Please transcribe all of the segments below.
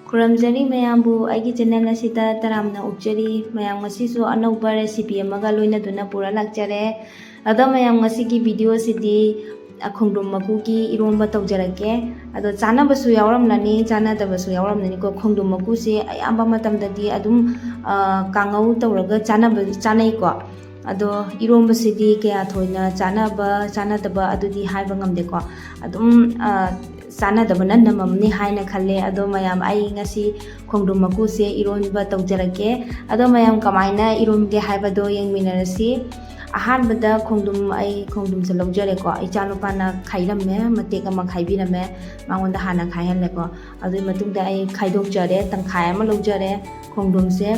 ꯈꯨꯔꯨꯝꯖꯔꯤ ꯃꯌꯥꯝꯕꯨ ꯑꯩꯒꯤ ꯆꯦꯅꯦꯜ ꯑꯁꯤꯗ ꯇꯔꯥꯝꯅ ꯑꯣꯛꯆꯔꯤ ꯃꯌꯥꯝ ꯉꯁꯤꯁꯨ ꯑꯅꯧꯕ ꯔꯦꯁꯤꯄꯤ ꯑꯃꯒ ꯂꯣꯏꯅꯗꯨꯅ ꯄꯨꯔ ꯂꯥꯛꯆꯔꯦ ꯑꯗꯣ ꯃꯌꯥꯝ ꯉꯁꯤꯒꯤ ꯚꯤꯗꯤꯑꯣꯁꯤꯗꯤ ꯈꯣꯡꯗ꯭ꯔꯨꯝ ꯃꯀꯨꯒꯤ ꯏꯔꯣꯝꯕ ꯇꯧꯖꯔꯛꯀꯦ ꯑꯗꯣ ꯆꯥꯅꯕꯁꯨ ꯌꯥꯎꯔꯝꯂꯅꯤ ꯆꯥꯅꯗꯕꯁꯨ ꯌꯥꯎꯔꯝꯂꯅꯤꯀꯣ ꯈꯣꯡꯗ꯭ꯔꯨꯝ ꯃꯀꯨꯁꯦ ꯑꯌꯥꯝꯕ ꯃꯇꯝꯗꯗꯤ ꯑꯗꯨꯝ ꯀꯥꯡꯉꯧ ꯇꯧꯔꯒ ꯆꯥꯅꯩꯀꯣ ꯑꯗꯣ ꯏꯔꯣꯝꯕꯁꯤꯗꯤ ꯀꯌꯥ ꯊꯣꯏꯅ ꯆꯥꯅꯗꯕ ꯑꯗꯨꯗꯤ ꯍꯥꯏꯕ ꯉꯝꯗꯦꯀꯣ ꯑꯗꯨꯝ ꯆꯥꯅꯗꯕꯅ ꯅꯝꯃꯝꯅꯤ ꯍꯥꯏꯅ ꯈꯜꯂꯦ ꯑꯗꯣ ꯃꯌꯥꯝ ꯑꯩ ꯉꯁꯤ ꯈꯣꯡꯗ꯭ꯔꯨꯝ ꯃꯀꯨꯁꯦ ꯏꯔꯣꯟꯕ ꯇꯧꯖꯔꯛꯀꯦ ꯑꯗꯣ ꯃꯌꯥꯝ ꯀꯃꯥꯏꯅ ꯏꯔꯣꯟꯒꯦ ꯍꯥꯏꯕꯗꯣ ꯌꯦꯡꯃꯤꯟꯅꯔꯁꯤ ꯑꯍꯥꯟꯕꯗ ꯈꯣꯡꯗ꯭ꯔꯨꯝꯁꯦ ꯂꯧꯖꯔꯦꯀꯣ ꯏꯆꯥꯅꯨꯄꯥꯅ ꯈꯥꯏꯔꯝꯃꯦ ꯃꯇꯦꯛ ꯑꯃ ꯈꯥꯏꯕꯤꯔꯝꯃꯦ ꯃꯉꯣꯟꯗ ꯍꯥꯟꯅ ꯈꯥꯏꯍꯜꯂꯦꯀꯣ ꯑꯗꯨꯒꯤ ꯃꯇꯨꯡꯗ ꯑꯩ ꯈꯥꯏꯗꯣꯛꯆꯔꯦ ꯇꯪꯈꯥꯏ ꯑꯃ ꯂꯧꯖꯔꯦ ꯈꯣꯡꯗ꯭ꯔꯨꯝꯁꯦ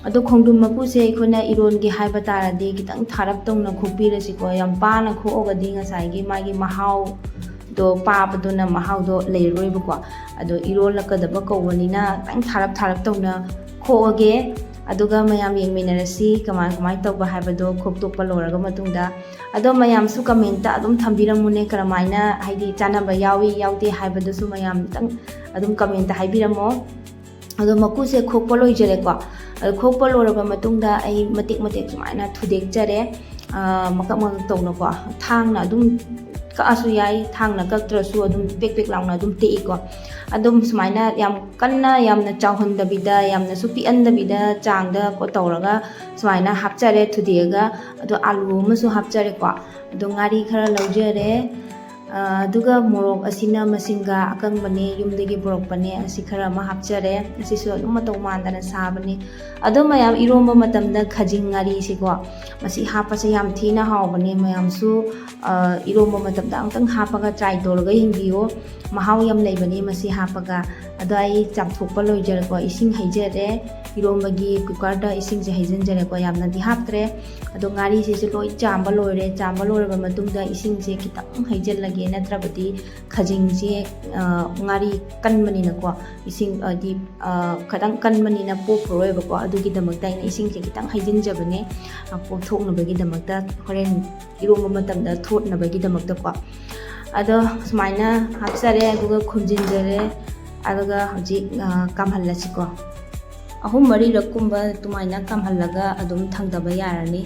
ꯑꯗꯣ ꯈꯣꯡꯗ꯭ꯔꯨꯝ ꯃꯀꯨꯁꯦ ꯑꯩꯈꯣꯏꯅ ꯏꯔꯣꯟꯒꯦ ꯍꯥꯏꯕ ꯇꯥꯔꯗꯤ ꯈꯤꯇꯪ ꯊꯥꯔꯞ ꯇꯧꯅ ꯈꯣꯛꯄꯤꯔꯁꯤꯀꯣ ꯌꯥꯝ ꯄꯥꯅ ꯈꯣꯛꯑꯒꯗꯤ ꯉꯁꯥꯏꯒꯤ ꯃꯥꯒꯤ ꯃꯍꯥꯎꯗꯣ ꯄꯥꯕꯗꯨꯅ ꯃꯍꯥꯎꯗꯣ ꯂꯩꯔꯔꯣꯏꯕꯀꯣ ꯑꯗꯣꯏꯔꯣꯜꯂꯛꯀꯗꯕ ꯀꯧꯕꯅꯤꯅ ꯈꯤꯇꯪ ꯊꯥꯔꯞ ꯇꯧꯅ ꯈꯣꯛꯑꯒꯦ ꯑꯗꯨꯒ ꯃꯌꯥꯝ ꯌꯦꯡꯃꯤꯟꯅꯔꯁꯤ ꯀꯃꯥꯏ ꯇꯧꯕ ꯍꯥꯏꯕꯗꯣ ꯈꯣꯛꯇꯣꯛꯄ ꯂꯣꯏꯔꯒ ꯃꯇꯨꯡꯗ ꯑꯗꯣ ꯃꯌꯥꯝꯁꯨ ꯀꯃꯦꯟꯇ ꯑꯗꯨꯝ ꯊꯝꯕꯤꯔꯝꯃꯨꯅꯦ ꯀꯔꯝꯃꯥꯏꯅ ꯍꯥꯏꯗꯤ ꯆꯥꯅꯕ ꯌꯥꯎꯏ ꯌꯥꯎꯗꯦ ꯍꯥꯏꯕꯗꯨꯁꯨ ꯃꯌꯥꯝ ꯈꯤꯇꯪ ꯑꯗꯨꯝ ꯀꯃꯦꯟꯇ ꯍꯥꯏꯕꯤꯔꯝꯃꯣ ꯑꯗꯣ ꯃꯀꯨꯁꯦ ꯈꯣꯛꯄ ꯂꯣꯏꯖꯔꯦꯀꯣ ꯑꯗꯣ ꯈꯣꯛꯄ ꯂꯣꯏꯔꯕ ꯃꯇꯨꯡꯗ ꯑꯩ ꯃꯇꯦꯛ ꯁꯨꯃꯥꯏꯅ ꯊꯨꯗꯦꯛꯆꯔꯦ ꯃꯀꯛ ꯇꯧꯅꯀꯣ ꯊꯥꯡꯅ ꯑꯗꯨꯝ ꯀꯛꯑꯁꯨ ꯌꯥꯏ ꯊꯥꯡꯅ ꯀꯛꯇ꯭ꯔꯁꯨ ꯑꯗꯨꯝ ꯄꯦꯛ ꯂꯥꯎꯅ ꯑꯗꯨꯝ ꯇꯦꯛꯏꯀꯣ ꯑꯗꯨꯝ ꯁꯨꯃꯥꯏꯅ ꯌꯥꯝ ꯀꯟꯅ ꯌꯥꯝꯅ ꯆꯥꯎꯍꯟꯗꯕꯤꯗ ꯌꯥꯝꯅꯁꯨ ꯄꯤꯛꯍꯟꯗꯕꯤꯗ ꯆꯥꯡꯗ ꯇꯧꯔꯒ ꯁꯨꯃꯥꯏꯅ ꯍꯥꯞꯆꯔꯦ ꯊꯨꯗꯦꯛꯑꯒ ꯑꯗꯣ ꯑꯥꯂꯨ ꯑꯃꯁꯨ ꯍꯥꯞꯆꯔꯦꯀꯣ ꯑꯗꯣ ꯉꯥꯔꯤ ꯈꯔ ꯂꯧꯖꯔꯦ ꯑꯗꯨꯒ ꯃꯣꯔꯣꯛ ꯑꯁꯤꯅ ꯃꯁꯤꯡꯒ ꯑꯀꯪꯕꯅꯦ ꯌꯨꯝꯗꯒꯤ ꯄꯨꯔꯛꯄꯅꯦ ꯑꯁꯤ ꯈꯔ ꯑꯃ ꯍꯥꯞꯆꯔꯦ ꯑꯁꯤꯁꯨ ꯑꯗꯨꯝ ꯃꯇꯧ ꯃꯥꯟꯗꯅ ꯁꯥꯕꯅꯤ ꯑꯗꯣ ꯃꯌꯥꯝ ꯏꯔꯣꯟꯕ ꯃꯇꯝꯗ ꯈꯖꯤꯡ ꯉꯥꯔꯤꯁꯤꯀꯣ ꯃꯁꯤ ꯍꯥꯞꯄꯁꯦ ꯌꯥꯝ ꯊꯤꯅ ꯍꯥꯎꯕꯅꯦ ꯃꯌꯥꯝꯁꯨ ꯑꯃꯨꯛꯇꯪ ꯍꯥꯞꯄꯒ ꯇ꯭ꯔꯥꯏ ꯇꯧꯔꯒ ꯌꯦꯡꯕꯤꯌꯣ ꯃꯍꯥꯎ ꯌꯥꯝ ꯂꯩꯕꯅꯤ ꯃꯁꯤ ꯍꯥꯞꯄꯒ ꯑꯗꯣ ꯑꯩ ꯆꯥꯝꯊꯣꯛꯄ ꯂꯣꯏꯖꯔꯦꯀꯣ ꯏꯁꯤꯡ ꯍꯩꯖꯔꯦ ꯏꯔꯣꯟꯕꯒꯤ ꯀꯨꯀꯔꯗ ꯏꯁꯤꯡꯁꯦ ꯍꯩꯖꯤꯟꯖꯔꯦꯀꯣ ꯌꯥꯝꯅꯗꯤ ꯍꯥꯞꯇ꯭ꯔꯦ ꯑꯗꯣ ꯉꯥꯔꯤꯁꯤꯁꯨ ꯂꯣꯏ ꯆꯥꯝꯕ ꯂꯣꯏꯔꯕ ꯃꯇꯨꯡꯗ ꯏꯁꯤꯡꯁꯦ ꯈꯤꯇꯪ ꯍꯩꯖꯤꯜꯂꯒꯦ ꯅꯠꯇ꯭ꯔꯕꯗꯤ ꯈꯖꯤꯡꯁꯦ ꯉꯥꯔꯤ ꯀꯟꯕꯅꯤꯅꯀꯣ ꯏꯁꯤꯡ ꯍꯥꯏꯗꯤ ꯈꯤꯇꯪ ꯀꯟꯕꯅꯤꯅ ꯄꯣꯛꯈꯔꯣꯏꯕꯀꯣ ꯑꯗꯨꯒꯤꯗꯃꯛꯇ ꯑꯩꯅ ꯏꯁꯤꯡꯁꯦ ꯈꯤꯇꯪ ꯍꯩꯖꯤꯟꯖꯕꯅꯦ ꯄꯣꯞꯊꯣꯛꯅꯕꯒꯤꯗꯃꯛꯇ ꯍꯣꯔꯦꯟ ꯏꯔꯣꯟꯕ ꯃꯇꯝꯗ ꯊꯣꯠꯅꯕꯒꯤꯗꯃꯛꯇꯀꯣ ꯑꯗꯣ ꯁꯨꯃꯥꯏꯅ ꯍꯥꯞꯆꯔꯦ ꯑꯗꯨꯒ ꯈꯨꯝꯖꯤꯟꯖꯔꯦ ꯑꯗꯨꯒ ꯍꯧꯖꯤꯛ ꯀꯥꯝꯍꯜꯂꯁꯤꯀꯣ 3-4ꯔꯛ ꯀꯨꯝꯕ ꯑꯗꯨꯃꯥꯏꯅ ꯀꯥꯝꯍꯜꯂꯒ ꯑꯗꯨꯝ ꯊꯥꯡꯗꯕ ꯌꯥꯔꯅꯤ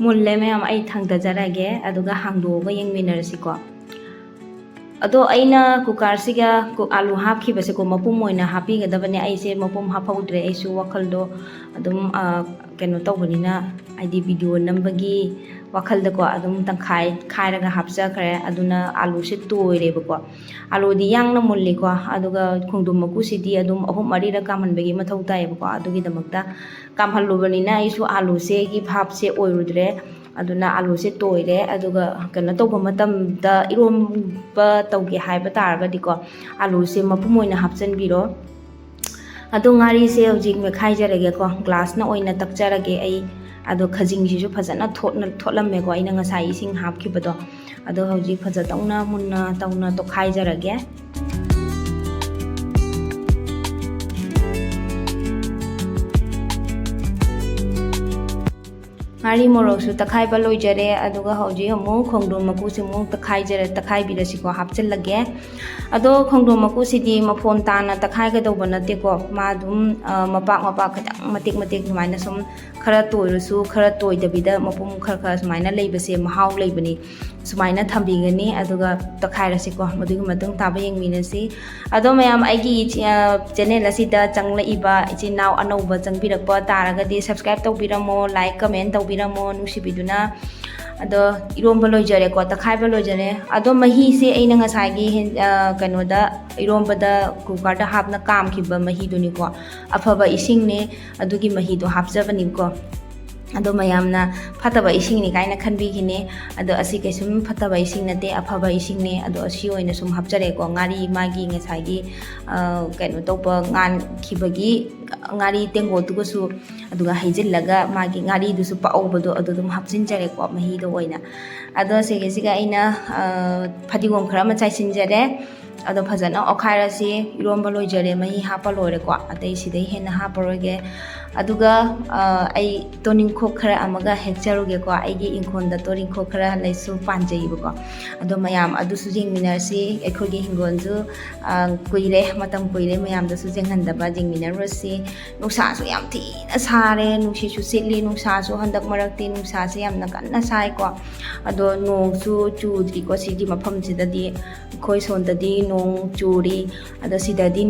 ꯃꯨꯜꯂꯦ ꯃꯌꯥꯝ ꯑꯩ ꯊꯥꯡꯗꯖꯔꯒꯦ ꯑꯗꯨꯒ ꯍꯥꯡꯗꯣꯛꯑꯒ ꯌꯦꯡꯃꯤꯟꯅꯔꯁꯤꯀꯣ ꯑꯗꯣ ꯑꯩꯅ ꯀꯨꯀꯔꯁꯤꯒ ꯑꯥꯂꯨ ꯍꯥꯞꯈꯤꯕꯁꯦꯀꯣ ꯃꯄꯨꯝ ꯑꯣꯏꯅ ꯍꯥꯞꯄꯤꯒꯗꯕꯅꯦ ꯑꯩꯁꯦ ꯃꯄꯨꯝ ꯍꯥꯞꯍꯧꯗ꯭ꯔꯦ ꯑꯩꯁꯨ ꯋꯥꯈꯜꯗꯣ ꯑꯗꯨꯝ ꯀꯩꯅꯣ ꯇꯧꯕꯅꯤꯅ ꯍꯥꯏꯗꯤ ꯚꯤꯗꯤꯑꯣ ꯅꯝꯕꯒꯤ ꯋꯥꯈꯜꯗꯀꯣ ꯑꯗꯨꯝ ꯇꯪꯈꯥꯏ ꯈꯥꯏꯔꯒ ꯍꯥꯞꯆꯈ꯭ꯔꯦ ꯑꯗꯨꯅ ꯑꯥꯂꯨꯁꯦ ꯇꯣꯏꯔꯦꯕꯀꯣ ꯑꯥꯂꯨꯗꯤ ꯌꯥꯡꯅ ꯃꯨꯜꯂꯤꯀꯣ ꯑꯗꯨꯒ ꯈꯣꯡꯗ꯭ꯔꯨꯝ ꯃꯀꯨꯁꯤꯗꯤ ꯑꯗꯨꯝ 3-4ꯔꯛ ꯀꯥꯝꯍꯟꯕꯒꯤ ꯃꯊꯧ ꯇꯥꯏꯌꯦꯕꯀꯣ ꯑꯗꯨꯒꯤꯗꯃꯛꯇ ꯀꯥꯝꯍꯜꯂꯨꯕꯅꯤꯅ ꯑꯩꯁꯨ ꯑꯥꯂꯨꯁꯦꯒꯤ ꯚꯥꯞꯁꯦ ꯑꯣꯏꯔꯨꯗ꯭ꯔꯦ ꯑꯗꯨꯅ ꯑꯥꯂꯨꯁꯦ ꯇꯣꯏꯔꯦ ꯑꯗꯨꯒ ꯀꯩꯅꯣ ꯇꯧꯕ ꯃꯇꯝꯗ ꯏꯔꯣꯟꯕ ꯇꯧꯒꯦ ꯍꯥꯏꯕ ꯇꯥꯔꯒꯗꯤꯀꯣ ꯑꯥꯂꯨꯁꯦ ꯃꯄꯨꯝ ꯑꯣꯏꯅ ꯍꯥꯞꯆꯤꯟꯕꯤꯔꯣ ꯑꯗꯣ ꯉꯥꯔꯤꯁꯦ ꯍꯧꯖꯤꯛ ꯃꯦꯠꯈꯥꯏꯖꯔꯒꯦꯀꯣ ꯒ꯭ꯂꯥꯁꯅ ꯑꯣꯏꯅ ꯇꯛꯆꯔꯒꯦ ꯑꯩ ꯑꯗꯣ ꯈꯖꯤꯡꯁꯤꯁꯨ ꯐꯖꯅ ꯊꯣꯠꯂꯝꯃꯦꯀꯣ ꯑꯩꯅ ꯉꯁꯥꯏ ꯏꯁꯤꯡ ꯍꯥꯞꯈꯤꯕꯗꯣ ꯑꯗꯣ ꯍꯧꯖꯤꯛ ꯐꯖꯅ ꯃꯨꯟꯅ ꯇꯧꯅ ꯇꯣꯠꯈꯥꯏꯖꯔꯒꯦ ꯉꯥꯔꯤ ꯃꯣꯔꯣꯛꯁꯨ ꯇꯛꯈꯥꯏꯕ ꯂꯣꯏꯖꯔꯦ ꯑꯗꯨꯒ ꯍꯧꯖꯤꯛ ꯑꯃꯨꯛ ꯈꯣꯡꯗ꯭ꯔꯨꯝ ꯃꯀꯨꯁꯤ ꯑꯃꯨꯛ ꯇꯛꯈꯥꯏꯕꯤꯔꯁꯤꯀꯣ ꯍꯥꯞꯆꯤꯜꯂꯒꯦ ꯑꯗꯣ ꯈꯣꯡꯗ꯭ꯔꯨꯝ ꯃꯀꯨꯁꯤꯗꯤ ꯃꯐꯣꯟ ꯇꯥꯅ ꯇꯛꯈꯥꯏꯒꯗꯧꯕ ꯅꯠꯇꯦꯀꯣ ꯃꯥ ꯑꯗꯨꯝ ꯃꯄꯥꯛ ꯈꯤꯇꯪ ꯃꯇꯦꯛ ꯁꯨꯃꯥꯏꯅ ꯁꯨꯝ ꯈꯔ ꯇꯣꯏꯔꯁꯨꯈꯔ ꯇꯣꯏꯗꯕꯤꯗ ꯃꯄꯨꯝꯈꯔ ꯁꯨꯃꯥꯏꯅ ꯂꯩꯕꯁꯦ ꯃꯍꯥꯎ ꯂꯩꯕꯅꯤ ꯁꯨꯃꯥꯏꯅ ꯊꯝꯕꯤꯒꯅꯤ ꯑꯗꯨꯒ ꯇꯛꯈꯥꯏꯔꯁꯤꯀꯣ ꯃꯗꯨꯒꯤ ꯃꯇꯨꯡ ꯇꯥꯕ ꯌꯦꯡꯃꯤꯟꯅꯁꯤ ꯑꯗꯣ ꯃꯌꯥꯝ ꯑꯩꯒꯤ ꯆꯦꯅꯦꯜ ꯑꯁꯤꯗ ꯆꯪꯂꯛꯏꯕ ꯏꯆꯤꯟ ꯏꯅꯥꯎ ꯑꯅꯧꯕ ꯆꯪꯕꯤꯔꯛꯄ ꯇꯥꯔꯒꯗꯤ ꯁꯕꯁꯀ꯭ꯔꯥꯏꯕ ꯇꯧꯕꯤꯔꯝꯃꯣ ꯂꯥꯏꯛ ꯀꯃꯦꯟ ꯇꯧꯕꯤꯔꯝꯃꯣ ꯅꯨꯡꯁꯤꯕꯤꯗꯨꯅ ꯑꯗꯣ ꯏꯔꯣꯟꯕ ꯂꯣꯏꯖꯔꯦꯀꯣ ꯇꯛꯈꯥꯏꯕ ꯂꯣꯏꯖꯔꯦ ꯑꯗꯣ ꯃꯍꯤꯁꯦ ꯑꯩꯅ ꯉꯁꯥꯏꯒꯤ ꯀꯩꯅꯣꯗ ꯏꯔꯣꯟꯕꯗ ꯀꯨꯀꯔꯗ ꯍꯥꯞꯅ ꯀꯥꯝꯈꯤꯕ ꯃꯍꯤꯗꯨꯅꯤꯀꯣ ꯑꯐꯕ ꯏꯁꯤꯡꯅꯦ ꯑꯗꯨꯒꯤ ꯃꯍꯤꯗꯣ ꯍꯥꯞꯆꯕꯅꯤꯀꯣ ꯑꯗꯣ ꯃꯌꯥꯝꯅ ꯐꯠꯇꯕ ꯏꯁꯤꯡꯅꯤ ꯀꯥꯏꯅ ꯈꯟꯕꯤꯈꯤꯅꯦ ꯑꯗꯣ ꯑꯁꯤ ꯀꯩꯁꯨꯝ ꯐꯠꯇꯕ ꯏꯁꯤꯡ ꯅꯠꯇꯦ ꯑꯐꯕ ꯏꯁꯤꯡꯅꯦ ꯑꯗꯣ ꯑꯁꯤ ꯑꯣꯏꯅ ꯁꯨꯝ ꯍꯥꯞꯆꯔꯦꯀꯣ ꯉꯥꯔꯤ ꯃꯥꯒꯤ ꯉꯁꯥꯏꯒꯤ ꯀꯩꯅꯣ ꯇꯧꯕ ꯉꯥꯟꯈꯤꯕꯒꯤ ꯉꯥꯔꯤ ꯇꯦꯡꯀꯣꯠꯇꯨꯒꯁꯨ ꯑꯗꯨꯒ ꯍꯩꯖꯤꯜꯂꯒ ꯃꯥꯒꯤ ꯉꯥꯔꯤꯗꯨꯁꯨ ꯄꯥꯛꯍꯧꯕꯗꯣ ꯑꯗꯨ ꯑꯗꯨꯝ ꯍꯥꯞꯆꯤꯟꯖꯔꯦꯀꯣ ꯃꯍꯤꯗꯣ ꯑꯣꯏꯅ ꯑꯗꯣ ꯁꯤꯒꯤꯁꯤꯒ ꯑꯩꯅ ꯐꯗꯤꯒꯣꯝ ꯈꯔ ꯑꯃ ꯆꯥꯏꯁꯤꯟꯖꯔꯦ ꯑꯗꯣ ꯐꯖꯅ ꯑꯣꯠꯈꯥꯏꯔꯁꯤ ꯏꯔꯣꯟꯕ ꯂꯣꯏꯖꯔꯦ ꯃꯍꯤ ꯍꯥꯞꯄ ꯂꯣꯏꯔꯦꯀꯣ ꯑꯇꯩ ꯁꯤꯗꯩ ꯍꯦꯟꯅ ꯍꯥꯞꯄꯔꯣꯏꯒꯦ ꯑꯗꯨꯒ ꯑꯩ ꯇꯣꯅꯤꯡꯈꯣꯛ ꯈꯔ ꯑꯃꯒ ꯍꯦꯛꯆꯔꯨꯒꯦꯀꯣ ꯑꯩꯒꯤ ꯏꯪꯈꯣꯜꯗ ꯇꯣꯅꯤꯡꯈꯣꯛ ꯈꯔ ꯂꯩꯁꯨ ꯄꯥꯟꯖꯩꯕꯀꯣ ꯑꯗꯣ ꯃꯌꯥꯝ ꯑꯗꯨꯁꯨ ꯌꯦꯡꯃꯤꯟꯅꯔꯁꯤ ꯑꯩꯈꯣꯏꯒꯤ ꯍꯤꯡꯒꯣꯜꯁꯨ ꯀꯨꯏꯔꯦ ꯃꯇꯝ ꯀꯨꯏꯔꯦ ꯃꯌꯥꯝꯗꯁꯨ ꯌꯦꯡꯍꯟꯗꯕ ꯌꯦꯡꯃꯤꯟꯅꯔꯨꯔꯁꯤ ꯅꯨꯡꯁꯥꯁꯨ ꯌꯥꯝ ꯊꯤꯅ ꯁꯥꯔꯦ ꯅꯨꯡꯁꯤꯠꯁꯨ ꯁꯤꯠꯂꯤ ꯅꯨꯡꯁꯥꯁꯨ ꯍꯟꯗꯛ ꯃꯔꯛꯇꯤ ꯅꯨꯡꯁꯥꯁꯦ ꯌꯥꯝꯅ ꯀꯟꯅ ꯁꯥꯏꯀꯣ ꯑꯗꯣ ꯅꯣꯡꯁꯨ ꯆꯨꯗ꯭ꯔꯤꯀꯣ ꯁꯤꯒꯤ ꯃꯐꯝꯁꯤꯗꯗꯤ ꯑꯩꯈꯣꯏ ꯁꯣꯝꯗꯗꯤ ꯅꯣꯡ ꯆꯨꯔꯤ ꯑꯗꯣ ꯁꯤꯗꯗꯤ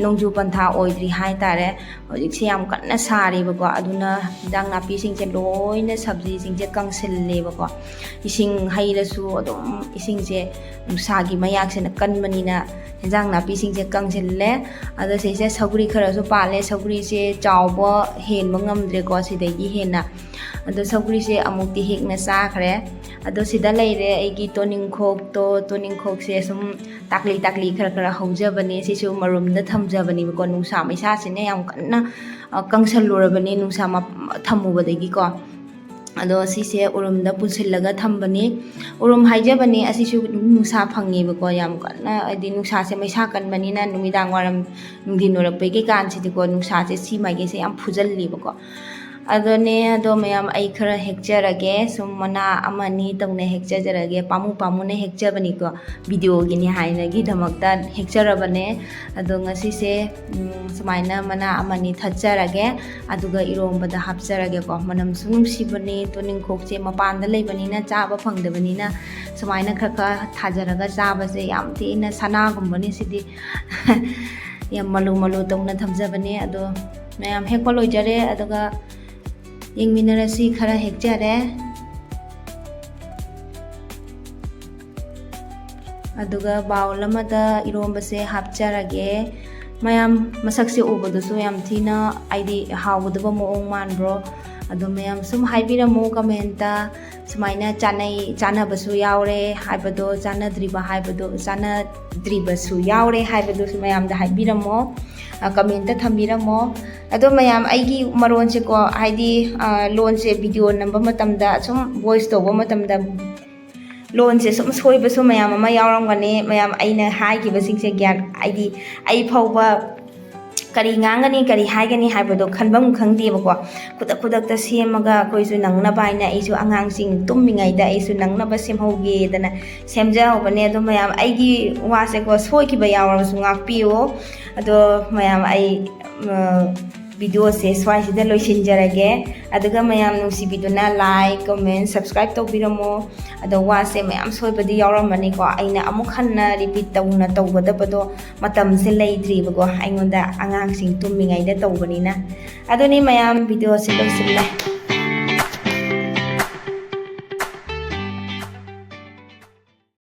ꯅꯣꯡꯖꯨ ꯄꯟꯊꯥ ꯑꯣꯏꯗ꯭ꯔꯤ ꯍꯥꯏꯇꯥꯔꯦ ꯍꯧꯖꯤꯛꯁꯦ ꯌꯥꯝ ꯀꯟꯅ ꯁꯥꯔꯤꯕꯀꯣ ꯑꯗꯨꯅ ꯍꯤꯟꯖꯥꯡ ꯅꯥꯄꯤꯁꯤꯡꯁꯦ ꯂꯣꯏꯅ ꯁꯕꯖꯤꯁꯤꯡꯁꯦ ꯀꯪꯁꯤꯜꯂꯦꯕꯀꯣ ꯏꯁꯤꯡ ꯍꯩꯔꯁꯨ ꯑꯗꯨꯝ ꯏꯁꯤꯡꯁꯦ ꯅꯨꯡꯁꯥꯒꯤ ꯃꯌꯥꯛꯁꯤꯅ ꯀꯟꯕꯅꯤꯅ ꯍꯤꯟꯖꯥꯡ ꯅꯥꯄꯤꯁꯤꯡꯁꯦ ꯀꯪꯁꯤꯜꯂꯦ ꯑꯗꯣ ꯁꯤꯁꯦ ꯁꯧꯒ꯭ꯔꯤ ꯈꯔꯁꯨ ꯄꯥꯜꯂꯦ ꯁꯧꯒ꯭ꯔꯤꯁꯦ ꯆꯥꯎꯕ ꯍꯦꯟꯕ ꯉꯝꯗ꯭ꯔꯦꯀꯣ ꯁꯤꯗꯒꯤ ꯍꯦꯟꯅ ꯑꯗꯣ ꯁꯧꯒ꯭ꯔꯤꯁꯦ ꯑꯃꯨꯛꯇꯤ ꯍꯦꯛꯅ ꯆꯥꯈ꯭ꯔꯦ ꯑꯗꯣ ꯁꯤꯗ ꯂꯩꯔꯦ ꯑꯩꯒꯤ ꯇꯣꯅꯤꯡꯈꯣꯛꯁꯦ ꯁꯨꯝ ꯇꯥꯛꯂꯤ ꯈꯔ ꯍꯧꯖꯕꯅꯦ ꯁꯤꯁꯨ ꯃꯔꯨꯝꯗ ꯊꯝꯖꯕꯅꯦꯕꯀꯣ ꯅꯨꯡꯁꯥ ꯃꯩꯁꯥꯁꯤꯅ ꯌꯥꯝ ꯀꯟꯅ ꯀꯪꯁꯜꯂꯨꯔꯕꯅꯦ ꯅꯨꯡꯁꯥ ꯊꯝꯃꯨꯕꯗꯒꯤꯀꯣ ꯑꯗꯣ ꯁꯤꯁꯦ ꯎꯔꯨꯝꯗ ꯄꯨꯟꯁꯤꯜꯂꯒ ꯊꯝꯕꯅꯤ ꯎꯔꯨꯝ ꯍꯥꯏꯖꯕꯅꯤ ꯑꯁꯤꯁꯨ ꯅꯨꯡꯁꯥ ꯐꯪꯉꯦꯕꯀꯣ ꯌꯥꯝ ꯀꯟꯅ ꯍꯥꯏꯗꯤ ꯅꯨꯡꯁꯥꯁꯦ ꯃꯩꯁꯥ ꯀꯟꯕꯅꯤꯅ ꯅꯨꯃꯤꯗꯥꯡ ꯋꯥꯏꯔꯝ ꯅꯨꯡꯊꯤꯟ ꯑꯣꯏꯔꯛꯄꯒꯤ ꯀꯥꯟꯁꯤꯗꯤꯀꯣ ꯅꯨꯡꯁꯥꯁꯦ ꯁꯤ ꯃꯥꯏꯀꯩꯁꯦ ꯌꯥꯝ ꯐꯨꯖꯜꯂꯤꯕꯀꯣ ꯑꯗꯣ ꯃꯌꯥꯝ ꯑꯩ ꯈꯔ ꯍꯦꯛꯆꯔꯒꯦ ꯁꯨꯝ ꯃꯅꯥ ꯑꯃ ꯑꯅꯤ ꯇꯧꯅ ꯍꯦꯛꯆꯖꯔꯒꯦ ꯄꯥꯝꯃꯨꯅ ꯍꯦꯛꯆꯕꯅꯤꯀோ ꯚꯤꯗꯤꯑꯣꯒꯤꯅꯤ ꯍꯥꯏꯅꯒꯤꯗꯃꯛꯇ ꯍꯦꯛꯆꯔꯕꯅꯦ ꯑꯗꯣ ꯉꯁꯤꯁꯦ ꯁꯨꯃꯥꯏꯅ ꯃꯅꯥ ꯑꯃ ꯑꯅꯤ ꯊꯠꯆꯔꯒꯦ ꯑꯗꯨꯒ ꯏꯔꯣꯝꯕꯗ ꯍꯥꯞꯆꯔꯒꯦꯀꯣ ꯃꯅꯝꯁꯨ ꯅꯨꯡꯁꯤꯕꯅꯤ ꯇꯣꯅꯤꯡꯈꯣꯛꯁꯦ ꯃꯄꯥꯟꯗ ꯂꯩꯕꯅꯤ나 ꯆꯥꯕ ꯐꯪꯗꯕꯅꯤꯅ ꯁꯨꯃꯥꯏꯅ खा थाजरगा चाबसे याम थीना सनागुम्बनी सिदी याम मलु तौना थमजबने अदो मयाम हेक्पा लोइजरे अदुगा येंगमिनरसी खरा हेक्जरे अदुगा बाउल अमदा इरोंबसे हापचरगे मयाम मसकसे उबदुसु याम थीना आइदी हावदबा मोंग मानब्रो अदो मयाम सुम हाइबिरमो कमेंटा सुमाइना चानबसु यावरे हाइबदो चानद्रिबसु यावरे हाइबदो मयामदा हाइबिरमो कमेंटा थम्बिरमो अदो मयाम आइगी मरोनसे को हाइदी लोनसे वीडियो नंबर मतमदा सुम वॉइस तोबो मतमदा लोनसे सुम सोइबसु मयाम अमा यावरमगने मयाम आइना हाइगिबसिंगसे ग्यान आइदी आइ फावबा करी ngang करी हाइगनी हाइबदो खनबम खंगदेबको खुदक सेमगा कोइसु नंगनबा आइना आइसु आंगांसिंग तुम्मिङैदा आइसु नंगनबा सेमहौगेदना सेमजाहौबने अदो मयाम आइगी वासे को सोइखिबा यावरसु ngakpiyo अदो मयाम आइ वीडियो से स्वाइसिदा लोइसिनजरगे अदुगा मयाम नुसिबिदुना लाइक कमेंट सब्सक्राइब तौबिरमो अदो वासे मयाम सोइबदि यावरमनिको आइना अमुक हन्ना रिपीट तौना तौगदबदो मतमसे लेइद्रिबको आइगोंदा आंगांसिंग तुम्मिङैदा तौबनिना अदोनि मयाम वीडियो से लोइसिनले